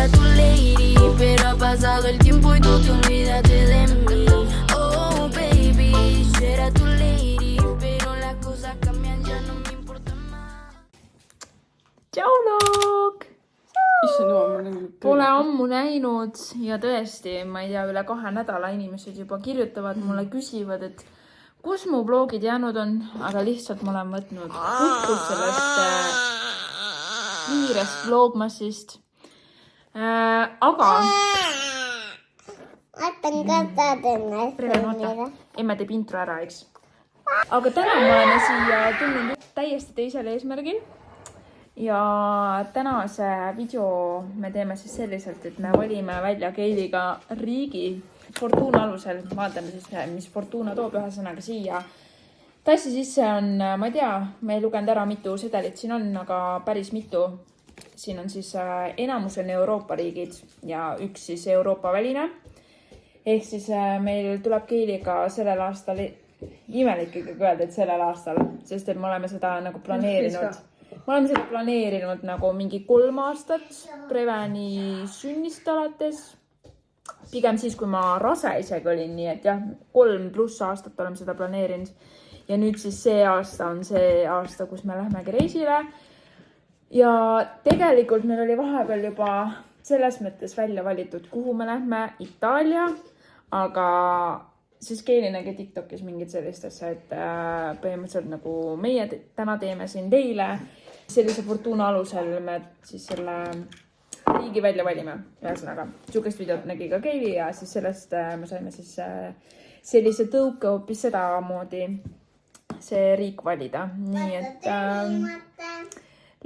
era tu lady, pero ha pasado el tiempo y tú te olvidaste de mí. Oh baby, yo era tu lady, pero las cosas cambian, ya no me importa más. Tšau, Look! Pole Pole ammu näinud ja tõesti, ma ei tea, üle 2 nädala inimesed juba kirjutavad mulle, küsivad, et kus mu blogid jäänud on, aga lihtsalt ma olen võtnud puhkust sellest kiirest vlogmassist. Aga emme teeb intro ära, eks. Aga täna me oleme siia tulnud täiesti teisel eesmärgil. Ja tänase video me teeme siis selliselt, et me valime välja Keiliga riigi Fortuna alusel. Vaatame siis, mis Fortuna toob ühesõnaga siia. Tassi sisse on, ma ei tea, me ei lugenud ära, mitu sedelit siin on, aga päris mitu. Siin on siis enamus on Euroopa riigid ja üks siis Euroopa väline. Ehk siis meil tuleb Keiliga sellel aastal, imelik ikkagi öelda, et sellel aastal, sest et me oleme seda nagu planeerinud. Me oleme seda planeerinud nagu mingi 3 aastat Preveni sünnist alates. Pigem siis, kui ma rase isegi olin, nii et jah, 3+ aastat oleme seda planeerinud. Ja nüüd siis see aasta on see aasta, kus me lähmegi reisile. Ja tegelikult meil oli vahepeal juba selles mõttes välja valitud, kuhu me lähme Itaalia, aga siis Keili nägi TikTokis mingid sellist asja, et põhimõtteliselt nagu meie täna teeme siin teile. Sellise Fortuna alusel me siis selle riigi välja valime. Ühesõnaga, sihukest videot nägi ka Keili ja siis sellest me saime siis sellise tõuke hoopis seda moodi see riik valida. Nii et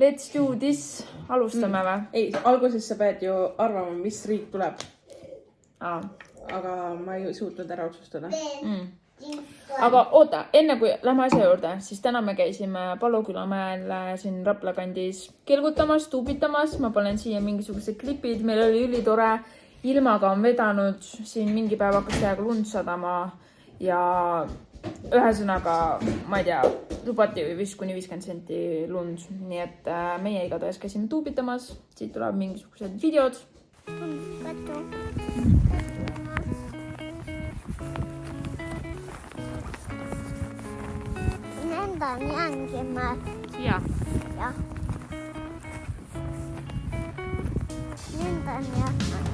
let's do this. Alustame või? Ei, alguses sa pead ju arvama, mis riik tuleb. Aga ma ei suutnud ära otsustada. Aga oota, enne kui lähme asja juurde, siis täna me käisime Palukülamäel siin Rapla kandis kelgutamas, tuubitamas. Ma panen siia mingisugused klipid. Meil oli ülitore. Ilmaga on vedanud. Siin mingi päev hakkas täiega lund sadama. Ja ühesõnaga, ma ei tea, lubati vist kuni 50 senti lund. Nii et meie igatahes käisime tuubitamas. Siit tuleb mingisugused videod. Nenda on jäänkimäär. Jah. Jah. Nenda on jäänkimäär.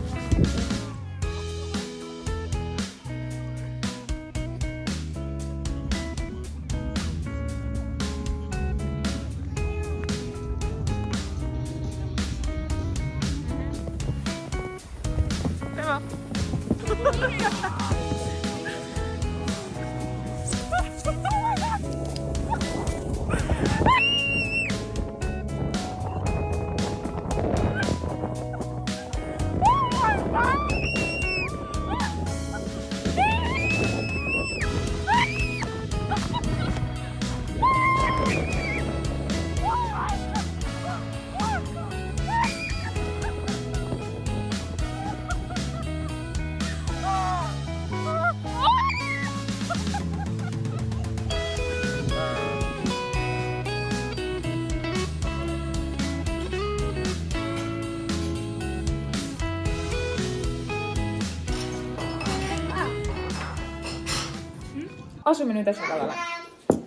Asume nüüd asja kallale.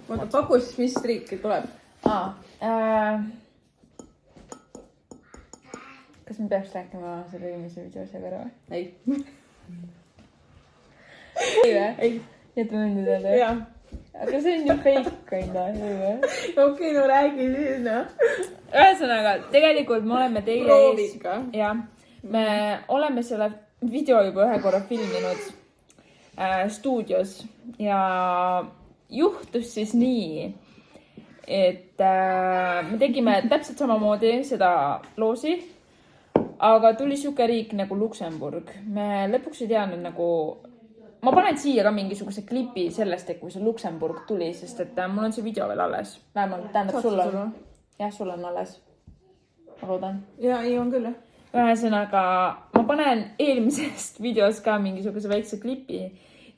Oota, paku siis, mis riiki tuleb? Kas me peaks rääkima selle eelmise video asja kõrva? Ei. Ei või? Ei. Jätame nüüd öelda. Jah. Aga see on ju fake kinda. Okei, no räägi siis, noh. Ühesõnaga, tegelikult me oleme teile Proovika. Ja me oleme selle video juba ühe korra filminud stuudios ja juhtus siis nii, et me tegime täpselt samamoodi seda loosi, aga tuli siuke riik nagu Luksemburg. Me lõpuks ei teadnud nagu, ma panen siia ka mingisuguse klipi sellest, et kui see Luksemburg tuli, sest et mul on see video veel alles. Vähemalt tähendab sul on. Jah, sul on alles. Ma loodan. Ja, ei on küll. Ühesõnaga, ma panen eelmisest videos ka mingisuguse väikse klipi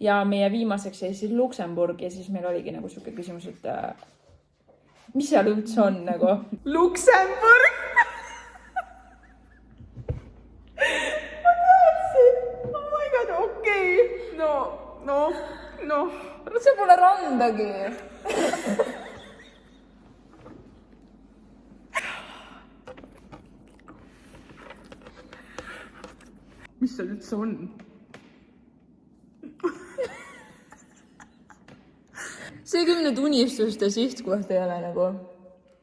ja meie viimaseks jäi siis Luksemburg ja siis meil oligi nagu siuke küsimus, et mis seal üldse on nagu? Luksemburg! kandagi. mis seal üldse on? See küll nüüd unistuste sihtkoht ei ole nagu.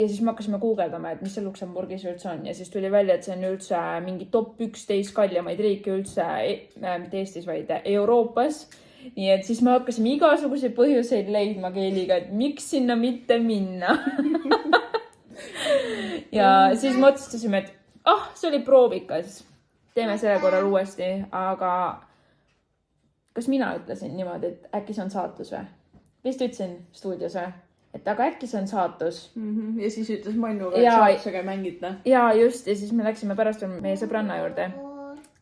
Ja siis me hakkasime guugeldama, et mis see Luksemburgis üldse on. Ja siis tuli välja, et see on üldse mingi top 11 kaljamaid riike üldse, mitte Eestis, vaid Euroopas. Nii et siis me hakkasime igasuguseid põhjuseid leidma Keeliga, et miks sinna mitte minna. Ja siis me otsustasime, et see oli proovikas. Teeme selle korral uuesti, aga kas mina ütlesin niimoodi, et äkki see on saatus või? Vist ütlesin stuudios või? Et aga äkki see on saatus. Ja siis ütles Mannuga, et saatusega ei mängita. Ja just, ja siis me läksime pärast meie sõbranna juurde.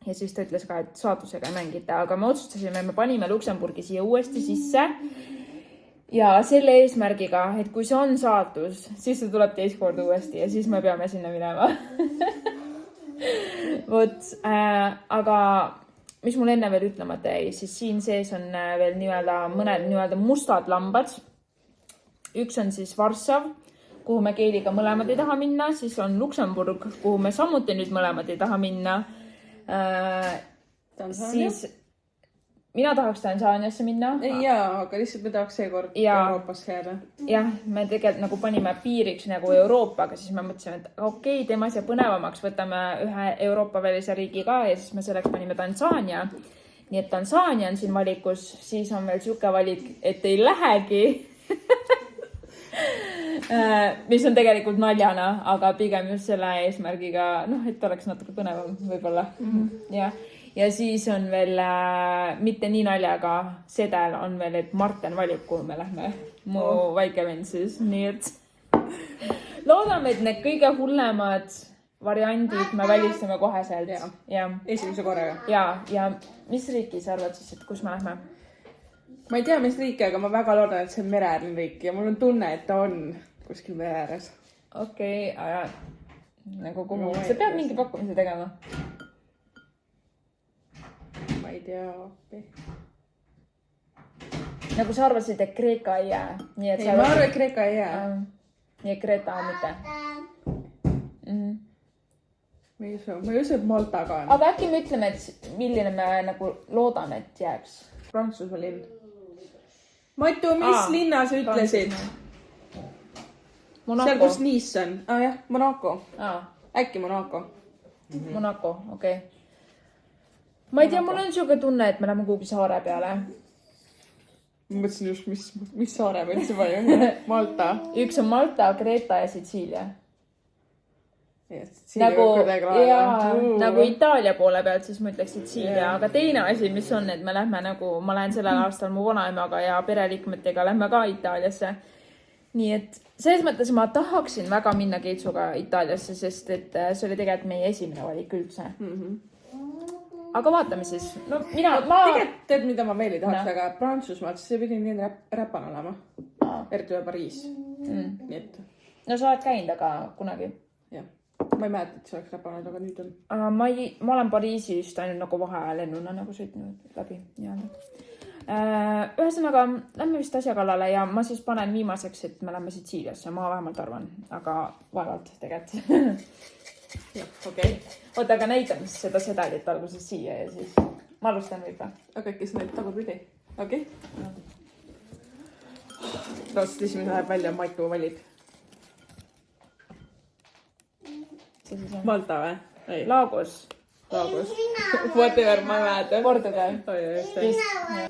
Ja siis ta ütles ka, et saatusega ei mängita, aga me otsustasime, me panime Luksemburgi siia uuesti sisse. Ja selle eesmärgiga, et kui see on saatus, siis see tuleb teist korda uuesti ja siis me peame sinna minema. Vot, aga mis mul enne veel ütlemata jäi, siis siin sees on veel mõned mustad lambad. Üks on siis Varssav, kuhu me Keeliga mõlemad ei taha minna, siis on Luksemburg, kuhu me samuti nüüd mõlemad ei taha minna. Siis mina tahaks Tansaaniasse minna. Jaa, aga lihtsalt me tahaks seekord Euroopasse jääda. Jah, me tegelikult nagu panime piiriks nagu Euroopaga, siis me mõtlesime, et okei, teeme asja põnevamaks, võtame ühe Euroopa välise riigi ka ja siis me selleks panime Tansaania. Nii et Tansaania on siin valikus, siis on veel siuke valik, et ei lähegi. Mis on tegelikult naljana, aga pigem just selle eesmärgiga, et oleks natuke põnevam võib-olla. Ja siis on veel mitte nii naljaga sedel on veel, et Marten valib, kuhu me lähme. Mu väike vend siis. Nii et loodame, et need kõige hullemad variandid me välistame kohe sealt. Esimese korraga. Ja mis riiki sa arvad siis, et kus me lähme? Ma ei tea, mis riiki, aga ma väga loodan, et see on mereäärne riik ja mul on tunne, et ta on kuskil mere ääres. Okei, aga nagu kuhu? Sa pead mingi pakkumise tegema. Ma ei tea. Nagu sa arvasid, et Kreeka ei jää. Ei, ma arvan, et Kreeka ei jää. Nii et Kreeta mitte. Ma ei usu, et Malta ka on. Aga äkki me ütleme, et milline me nagu loodame, et jääks? Prantsusmaa linn. Matu, mis linna sa ütlesid? Monaco. Seal, kus Nice on. Jah, Monaco. Äkki Monaco. Monaco, okei. Ma ei tea, mul on siuke tunne, et me läheme kuhugi saare peale. Ma mõtlesin just, mis saare meil see palju. Malta. Üks on Malta, Kreeta ja Sitsiilia. Nagu Itaalia poole pealt, siis ma ütleks Sitsiilia. Aga teine asi, mis on, et me lähme nagu, ma lähen sellel aastal mu vanaemaga ja pereliikmetega lähme ka Itaaliasse. Nii et selles mõttes ma tahaksin väga minna Keitsuga Itaaliasse, sest et see oli tegelikult meie esimene valik üldse. Aga vaatame siis. Tegelikult tead, mida ma veel ei tahaks, aga Prantsusmaalt, see pidi nii räpan olema. Eriti või Pariis. Nii et. No sa oled käinud, aga kunagi. Jah. Ma ei mäleta, et see oleks räpanud, aga nüüd on. Ma olen Pariisist ainult nagu vahelennuna nagu sõitnud läbi. Ühesõnaga, lähme vist asja kallale ja ma siis panen viimaseks, et me lähme Sitsiiliasse. Ma vähemalt arvan, aga vaevalt tegelikult. Jah, okei. Oota, aga näitan seda sedalit alguses siia ja siis ma alustan võib. Aga kes näid tagurpidi? Okei. Taas esimene läheb välja, Maiku valib. Malta või? Lagos. Whatever, ma ei mäleta. Portugal.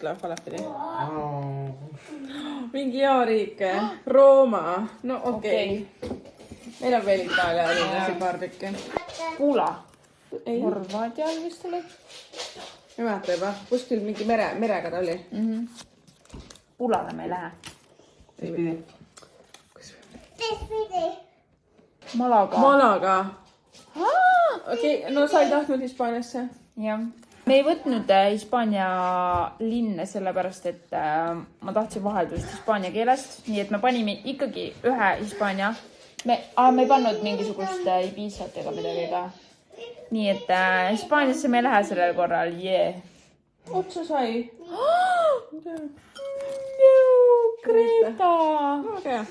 Läheb valepidi. Mingi jaariik. Rooma. No okei. Meil on veel Itaalia linnasid paar tükki. Pula. Horvaatial vist oli. Ei mäleta juba. Kuskil mingi merega ta oli. Pulale me ei lähe. Malaga. Okei, no sa ei tahtnud Hispaaniasse? Jah. Me ei võtnud Hispaania linne sellepärast, et ma tahtsin vaheldust hispaania keelest. Nii et me panime ikkagi ühe Hispaania. Me ei pannud mingisugust Ibizat ega midagi ka. Nii et Hispaaniasse me ei lähe sellel korral. Otsa sai. Greta. väga hea .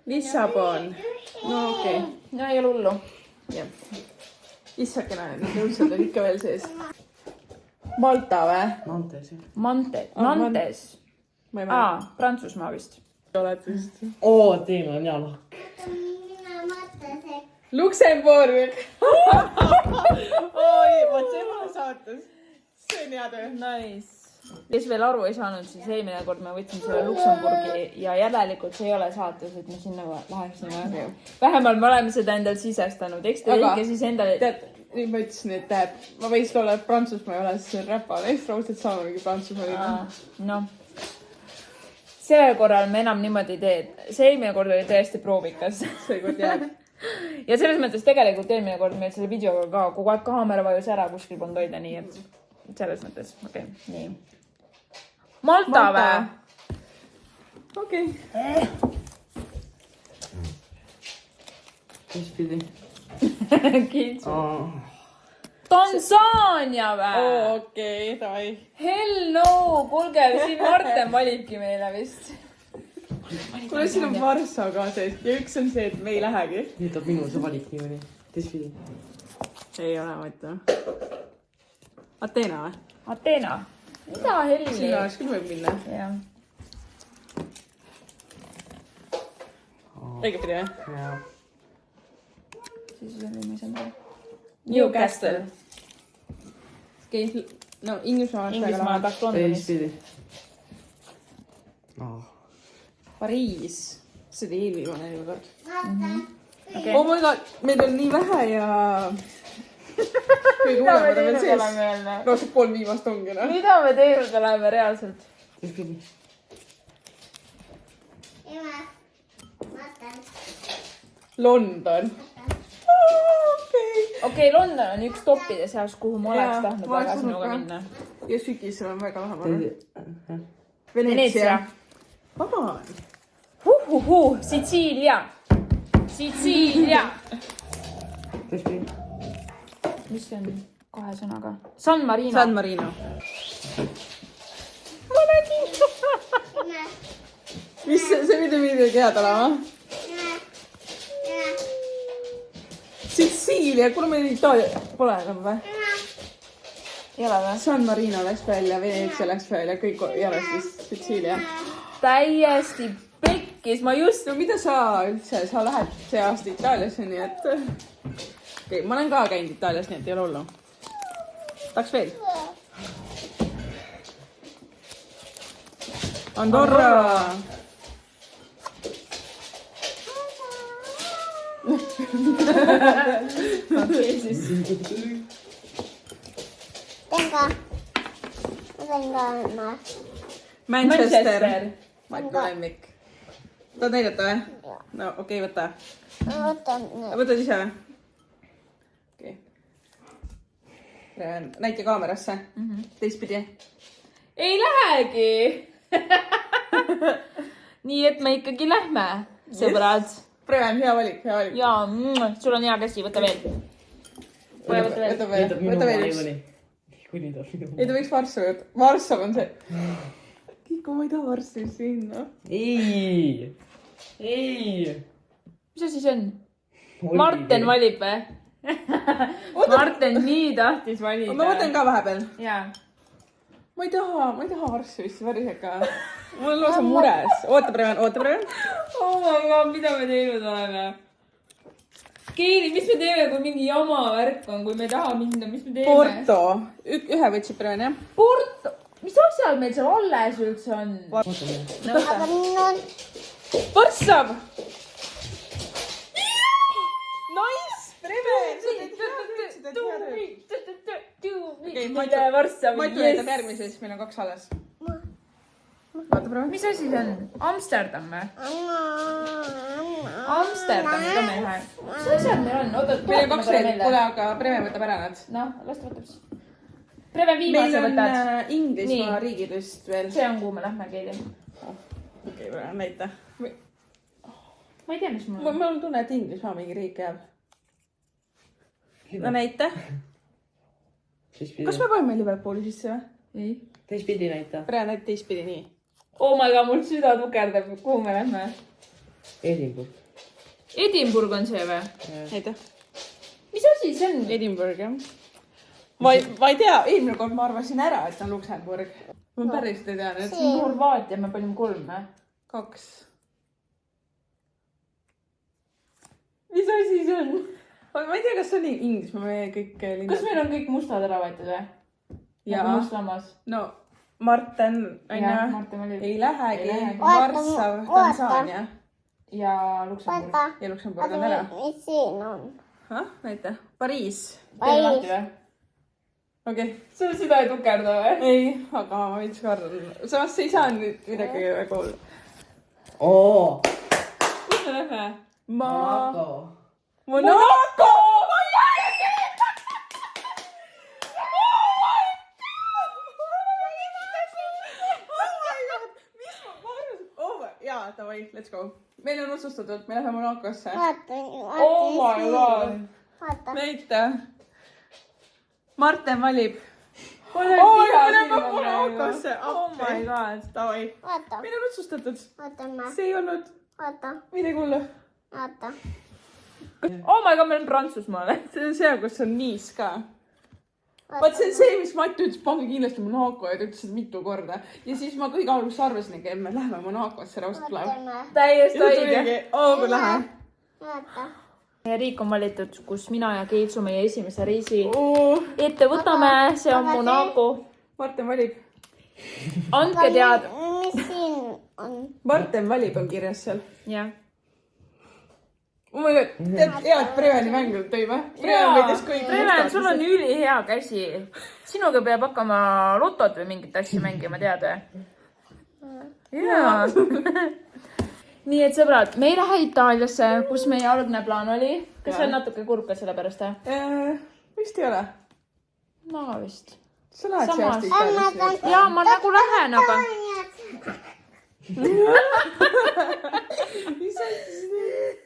Lissabon . no okei okay. . no ei ole hullu . jah . issakene , need õudsed on ikka veel sees . Malta või ? Nantes . ma ei mäleta . Prantsusmaa vist . oled vist . oo , teil on hea lakk . Mina mõtlesin , Luksemburg . oi , vot see pole saates . see on hea töö . Nice . kes veel aru ei saanud , siis eelmine kord me võtsime selle Luksemburgi ja järelikult see ei ole saates , et me sinna läheksime . vähemalt me oleme seda endal sisestanud , eks te Aga- ikka siis endale . tead , nüüd ma ütlesin , et ma võiks olla , et Prantsusmaa ei ole , siis see räpa on ekstra raudselt sama mingi Prantsusmaa . noh , sellel korral me enam niimoodi ei tee , see eelmine kord oli täiesti proovikas . seekord jääb . ja selles mõttes tegelikult eelmine kord meil selle videoga ka kogu aeg kaamera vajus ära , kuskil polnud hoida , nii et selles mõttes , okei , nii . Malta või ? okei . mis pidi ? Tansaania või ? okei , davai . Hell no , kuulge , siin Marten valibki meile vist . kuule , siin on Varssav ka sees ja üks on see , et me ei lähegi . nüüd on minul see valik niimoodi . teistpidi . ei ole , ma ütlen . Ateena või ? Ateena . mida Helli ? sinna oleks küll võib minna . jah . õigetpidi või ? jaa . siis oli , mis on see ? Newcastle . okei , no Inglismaa . Inglismaa tahaks Londonis . teistpidi . Pariis . see oli eelviimane ju kord . okei oh . my god , meid on nii vähe ja . kõige hullemad on veel sees . no see 3 viimast ongi noh . mida me teinud oleme reaalselt ? teistpidi . ema , mõtlen , London . okei , London on üks toppide seas , kuhu ma oleks Jaa, tahtnud ma oleks väga sinuga tahtnud minna . ja sügisel on väga vähe . Veneetsia Veneetsia .. vaba . Sitsiilia . Sitsiilia . teistpidi . mis see on kahe sõnaga ? San Marino . San Marino . ema , mis see pidi midagi head olema ? Sitsiilia , kuule meil Itaalia pole enam või ? ei ole või ? San Marino läks välja , Veneetsia läks välja , kõik järjest vist Sitsiilia . täiesti pekkis , ma just . no mida sa üldse , sa lähed see aasta Itaaliasse , nii et . okei , ma olen ka käinud Itaalias , nii et ei ole hullu . tahaks veel ? Andorra . okei siis . teen ka , ma teen ka ema , Manchester . Marko lemmik . tahad näidata või ? no okei , võta . ma võtan nüüd , võtad ise või ? okei . näita kaamerasse . teistpidi . ei lähegi . nii et me ikkagi lähme , sõbrad . Preven , hea valik , hea valik . ja sul on hea käsi , võta veel . võta veel . võta veel , võta veel üks . kuni ta minu . ei , ta võiks Varssavi võtta . Varssav on see . Kiku , ma ei taha Varssavisse minna . ei . ei . mis asi see on ? Marten valib või ? Marten nii tahtis valida . ma võtan ka vahepeal . jaa . ma ei taha Varssavisse , päriselt ka . mul on lausa mures . oota , Preven , oota , Preven . oh my god , mida me teinud oleme ? Keili , mis me teeme , kui mingi jama värk on , kui me ei taha minna , mis me teeme ? Porto . ühe võtsid Preven , jah ? Porto , mis asjad meil seal alles üldse on ? aga minul , Varssav . Nice , Preven . Varssavi , Mati näitab järgmise , siis meil on 2 alles . vaata , Preven . mis asi see on ? Amsterdam või ? Amsterdami ka meil läheb . mis asjad meil on ? oota , meil on 2 veel , kuule , aga Preven võtab ära nad . noh , las ta võtab siis . Preven meil viimase on võtad . Inglismaa Nii. riigidest veel . see on , kuhu me lähme , Keili . okei , Preven , näita . ma ei tea , mis mul on . mul on tunne , et Inglismaa mingi riik jääb . no näita . kas me paneme Liverpooli sisse või? ei. teistpidi näita. Prea näit teistpidi nii. Oh my god, mul süda tukerdab. Kuhu me lähme? Edinburgh. Edinburgh on see või? Näita. Mis asi see on? Edinburgh, jah. Ma ei tea, eelmine kord ma arvasin ära, et on Luksemburg. Ma päriselt ei tea nüüd. See on Horvaatia, me panime 3 või? 2. Mis asi see on? Ma ei tea, kas see oli Inglismaa või kõik linnad. Kas meil on kõik mustad ära võetud või? Jaa. Nagu must lammas? No, Marten, Jah, on Martin valib. ei lähegi. Ei lähegi. Varssav, Tansaania Ja Luksemburg. ja Luksemburg on ära. Mis siin on? Näita. Pariis. Teeme lahti või? Okei. Sul süda ei tukerda või? Ei, aga ma veits kardan. Samas ei saa nüüd midagi väga olla. Oo. Kus me lähme? Monaco! Jaa, davai, let's go. Meil on otsustatud, me lähme Monacosse. Oh my god. Vaata. Näita. Marten valib. Me lähme Monacosse. Oh my god, davai. Vaata. Meil on otsustatud. Vaatame. See ei olnud Vaata. midagi hullu. Vaata. Oh my god, meil on Prantsusmaal. See on see, kus on Nice ka. Vaat see on see, mis Mati ütles, pange kindlasti Monaco ja ta ütles seda mitu korda. Ja siis ma kõige alguses arvasin, et me lähme Monacosse raudselt laev. Vaatame. Täiesti õige. Kui lähe. Vaata. Meie riik on valitud, kus mina ja Keitsu meie esimese reisi ette võtame. See on Monaco. Marten valib. Andke teada. Mis siin on? Marten valib on kirjas seal. Jah. Oh my god, tead head Preveni mängu tõi või? Preven võides kõik. Preven, sul on ülihea käsi. Sinuga peab hakkama lotot või mingit asja mängima, tead või? Jaa. Nii et sõbrad, me ei lähe Itaaliasse, kus meie algne plaan oli. Kas see on natuke kurb ka selle pärast? Vist ei ole. Ma vist. Sa lähed see aasta Itaaliasse. Jaa, ma nagu lähen, aga...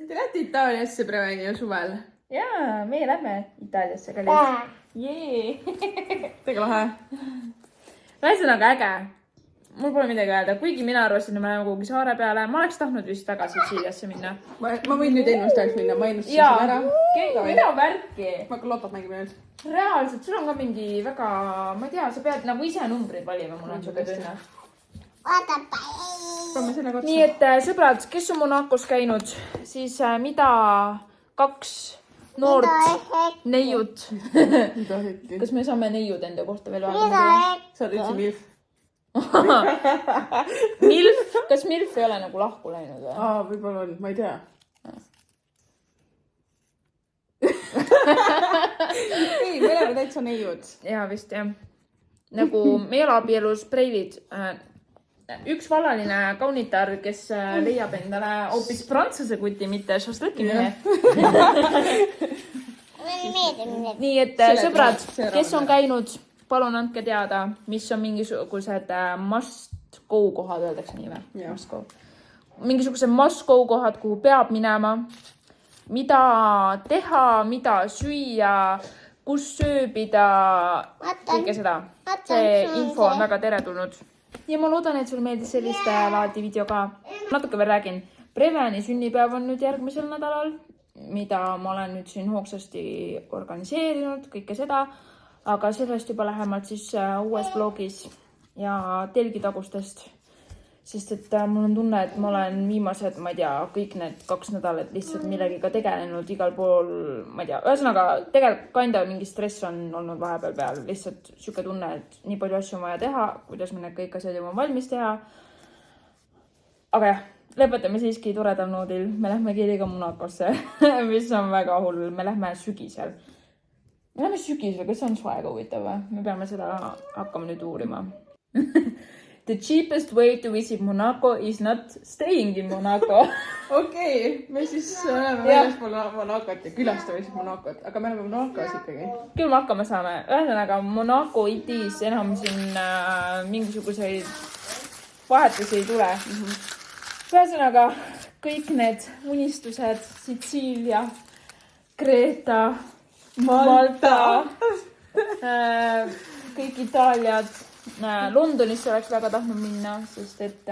Te lähete Itaaliasse Preveni ja suvel. Jaa, meie lähme Itaaliasse ka lihtsalt. Jee. Tega lahe. Ühesõnaga äge. Mul pole midagi öelda. Kuigi mina arvasin, et me läheme kuhugi saare peale. Ma oleks tahtnud vist tagasi Siiliasse minna. Ma võin nüüd ennustajaks minna. Ma ennustasin seda ära. Mida värki? Ma hakkan lotot mängima nüüd. Reaalselt, sul on ka mingi väga... Ma ei tea, sa pead nagu ise numbrid valima. Mul on siuke tunne. Vaata. Nii et sõbrad, kes on Monacos käinud, siis mida 2 noort neiut. Kas me saame neiud enda kohta veel vaadata? Sa oled üldse milf. Milf? Kas milf ei ole nagu lahku läinud või? Võib-olla on, ma ei tea. Ei, me oleme täitsa neiud. Jaa, vist jah. Nagu meeleabielus preilid. Üks valaline kaunitar, kes leiab endale hoopis prantsuse kuti, mitte šašlõki mehe. Nii et sõbrad, kes on käinud, palun andke teada, mis on mingisugused must go kohad, öeldakse nii või? Must go. Mingisugused must go kohad, kuhu peab minema, mida teha, mida süüa, kus sööbida, kõike seda. See info on väga teretulnud. Ja ma loodan, et sul meeldis sellist laadi video ka. Natuke veel räägin. Preveni sünnipäev on nüüd järgmisel nädalal, mida ma olen nüüd siin hoogsasti organiseerinud, kõike seda. Aga sellest juba lähemalt siis uues vlogis ja telgitagustest. Sest et mul on tunne, et ma olen viimased, ma ei tea, kõik need 2 nädalat lihtsalt millegiga tegelenud igal pool, ma ei tea. Ühesõnaga, tegelikult kanda mingi stress on olnud vahepeal peal. Lihtsalt siuke tunne, et nii palju asju on vaja teha, kuidas me need kõik asjad jõuame valmis teha. Aga jah, lõpetame siiski toredal noodil. Me lähme Kiriga Monacosse, mis on väga hull. Me lähme sügisel. Kas see on soega huvitav või? Me peame seda hakkama nüüd uurima. The cheapest way to visit Monaco is not staying in Monaco. Okei, me siis oleme väljaspool Monacot ja külastame siis Monacot, aga me oleme Monacos ikkagi. Küll me hakkama saame. Ühesõnaga, Monaco itis enam siin mingisuguseid vahetusi ei tule. Ühesõnaga, kõik need unistused, Sitsiilia, Kreeta, Malta, kõik Itaaliad. Londonisse oleks väga tahtnud minna, sest et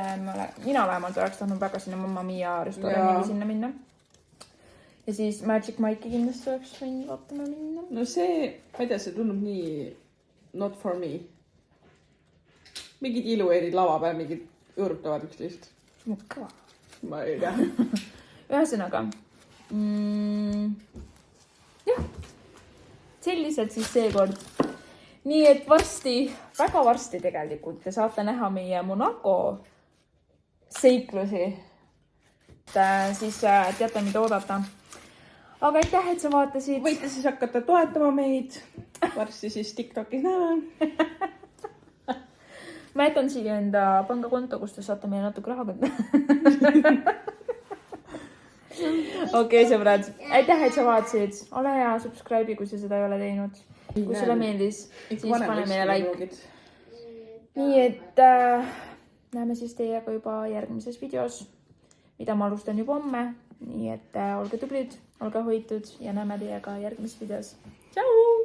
mina vähemalt oleks tahtnud väga sinna Mamma Mia restoraniga sinna minna. Ja siis Magic Mike'i kindlasti oleks võinud vaatama minna. No see, ma ei tea, see tundub nii not for me. Mingid ilueerid lava peal, mingid õõrutavad üksteist. Kõva. Ma ei tea. Ühesõnaga. Jah. Selliselt siis seekord. Nii et varsti, väga varsti tegelikult te saate näha meie Monaco seiklusi. Siis teate, mida oodata. Aga aitäh, et sa vaatasid. Võite siis hakata toetama meid. Varsti siis TikTokis näeme. Ma jätan siia enda pangakonto, kus te saate meile natuke raha kanda. Okei, sõbrad. Aitäh, et sa vaatasid. Ole hea, subscribe'i, kui sa seda ei ole teinud. Kui sulle meeldis, siis pane meile like. Nii et näeme siis teiega juba järgmises videos, mida ma alustan juba homme. Nii et olge tublid, olge hoitud ja näeme teiega järgmises videos. Tšau!